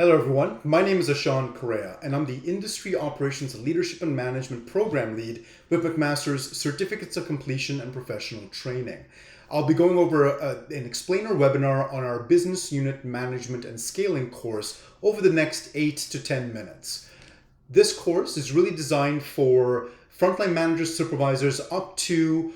Hello everyone, my name is Ashan Correa and I'm the Industry Operations Leadership and Management Program Lead with McMaster's Certificates of Completion and Professional Training. I'll be going over an explainer webinar on our Business Unit Management and Scaling course over the next 8 to 10 minutes. This course is really designed for frontline managers, supervisors, up to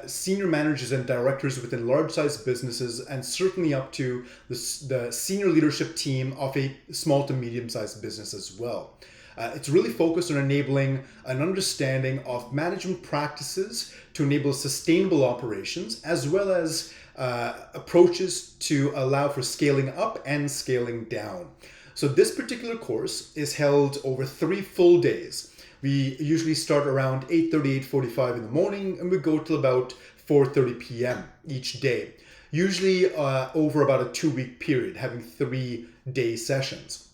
senior managers and directors within large-sized businesses, and certainly up to the senior leadership team of a small to medium-sized business as well. It's really focused on enabling an understanding of management practices to enable sustainable operations, as well as approaches to allow for scaling up and scaling down. So this particular course is held over 3 full days. We usually start around 8:30, 8:45 in the morning, and we go till about 4:30 p.m. each day, usually over about a 2-week period, having 3-day sessions.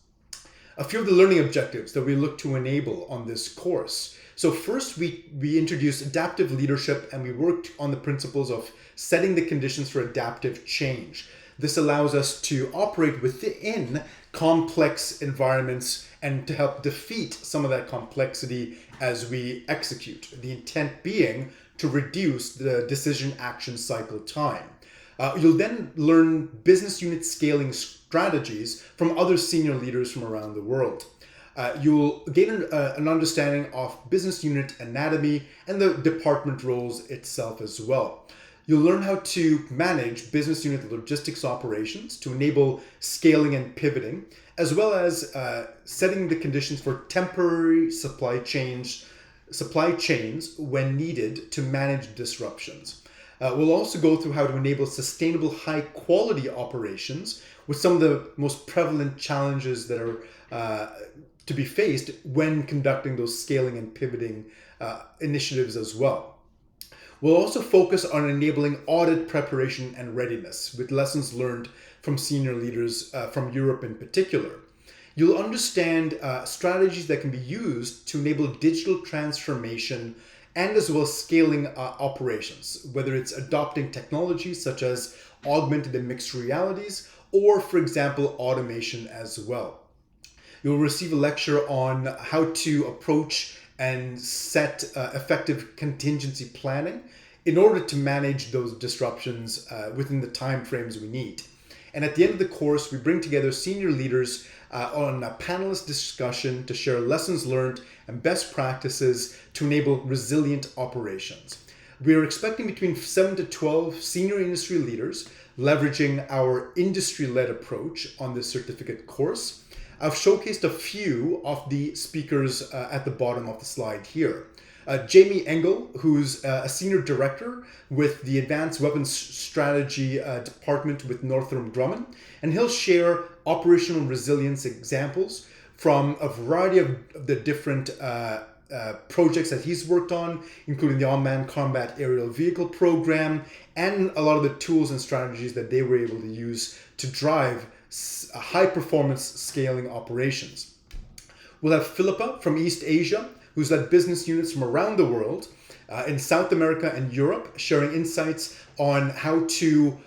A few of the learning objectives that we look to enable on this course. So first, we introduce adaptive leadership, and we worked on the principles of setting the conditions for adaptive change. This allows us to operate within complex environments and to help defeat some of that complexity as we execute. The intent being to reduce the decision action cycle time. You'll then learn business unit scaling strategies from other senior leaders from around the world. You'll gain an understanding of business unit anatomy and the department roles itself as well. You'll learn how to manage business unit logistics operations to enable scaling and pivoting, as well as setting the conditions for temporary supply chains when needed to manage disruptions. We'll also go through how to enable sustainable high quality operations with some of the most prevalent challenges that are to be faced when conducting those scaling and pivoting initiatives as well. We'll also focus on enabling audit preparation and readiness with lessons learned from senior leaders from Europe in particular. You'll understand strategies that can be used to enable digital transformation and as well as scaling operations, whether it's adopting technologies such as augmented and mixed realities, or for example, automation as well. You'll receive a lecture on how to approach and set effective contingency planning in order to manage those disruptions within the time frames we need. And at the end of the course, we bring together senior leaders on a panelist discussion to share lessons learned and best practices to enable resilient operations. We are expecting between 7 to 12 senior industry leaders leveraging our industry-led approach on this certificate course. I've showcased a few of the speakers at the bottom of the slide here. Jamie Engel, who's a senior director with the Advanced Weapons Strategy Department with Northrop Grumman, and he'll share operational resilience examples from a variety of the different projects that he's worked on, including the Unmanned Combat Aerial Vehicle Program, and a lot of the tools and strategies that they were able to use to drive high performance scaling operations. We'll have Philippa from East Asia, who's led business units from around the world in South America and Europe, sharing insights on how to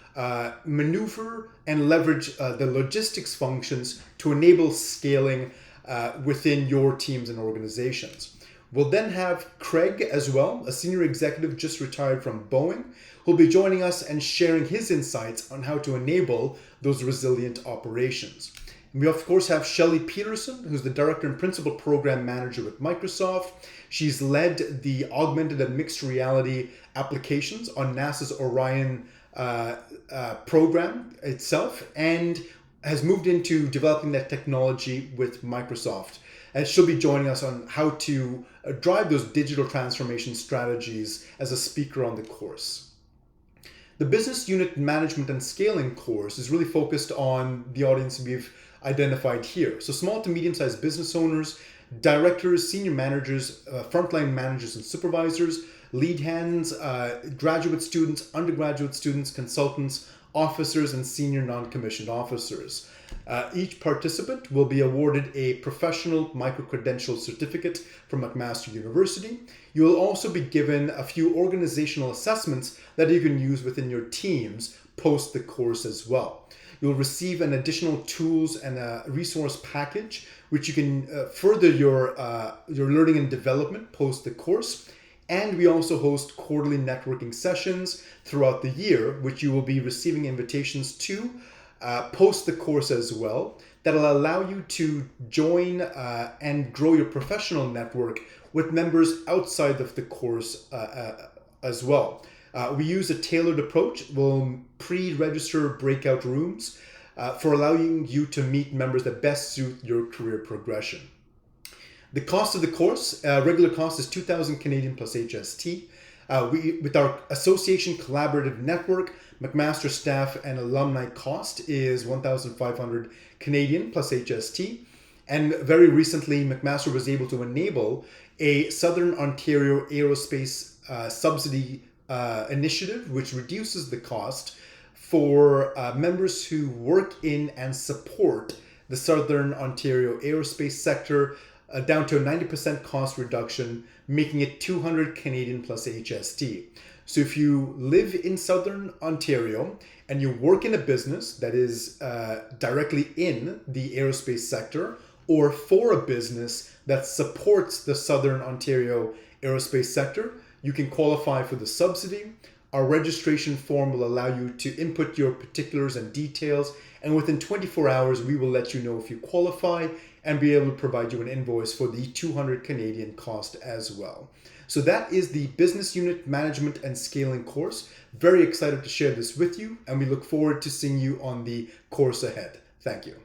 maneuver and leverage the logistics functions to enable scaling within your teams and organizations. We'll then have Craig as well, a senior executive just retired from Boeing, who'll be joining us and sharing his insights on how to enable those resilient operations. And we of course have Shelley Peterson, who's the Director and Principal Program Manager with Microsoft. She's led the augmented and mixed reality applications on NASA's Orion program itself, and has moved into developing that technology with Microsoft. And she'll be joining us on how to drive those digital transformation strategies as a speaker on the course. The Business Unit Management and Scaling course is really focused on the audience we've identified here. So small to medium-sized business owners, directors, senior managers, frontline managers and supervisors, lead hands, graduate students, undergraduate students, consultants, officers, and senior non-commissioned officers. Each participant will be awarded a professional micro-credential certificate from McMaster University. You will also be given a few organizational assessments that you can use within your teams post the course as well. you'll receive an additional tools and a resource package, which you can further your learning and development post the course. And we also host quarterly networking sessions throughout the year, which you will be receiving invitations to post the course as well. That'll allow you to join and grow your professional network with members outside of the course as well. We use a tailored approach. We'll pre-register breakout rooms for allowing you to meet members that best suit your career progression. The cost of the course, regular cost is 2,000 Canadian plus HST. With our association collaborative network, McMaster staff and alumni cost is 1,500 Canadian plus HST. And very recently, McMaster was able to enable a Southern Ontario aerospace subsidy initiative, which reduces the cost for members who work in and support the Southern Ontario aerospace sector down to a 90% cost reduction, making it 200 Canadian plus HST. So if you live in Southern Ontario and you work in a business that is directly in the aerospace sector, or for a business that supports the Southern Ontario aerospace sector, you can qualify for the subsidy. Our registration form will allow you to input your particulars and details, and within 24 hours, we will let you know if you qualify and be able to provide you an invoice for the 200 Canadian cost as well. So that is the Business Unit Management and Scaling course. Very excited to share this with you, and we look forward to seeing you on the course ahead. Thank you.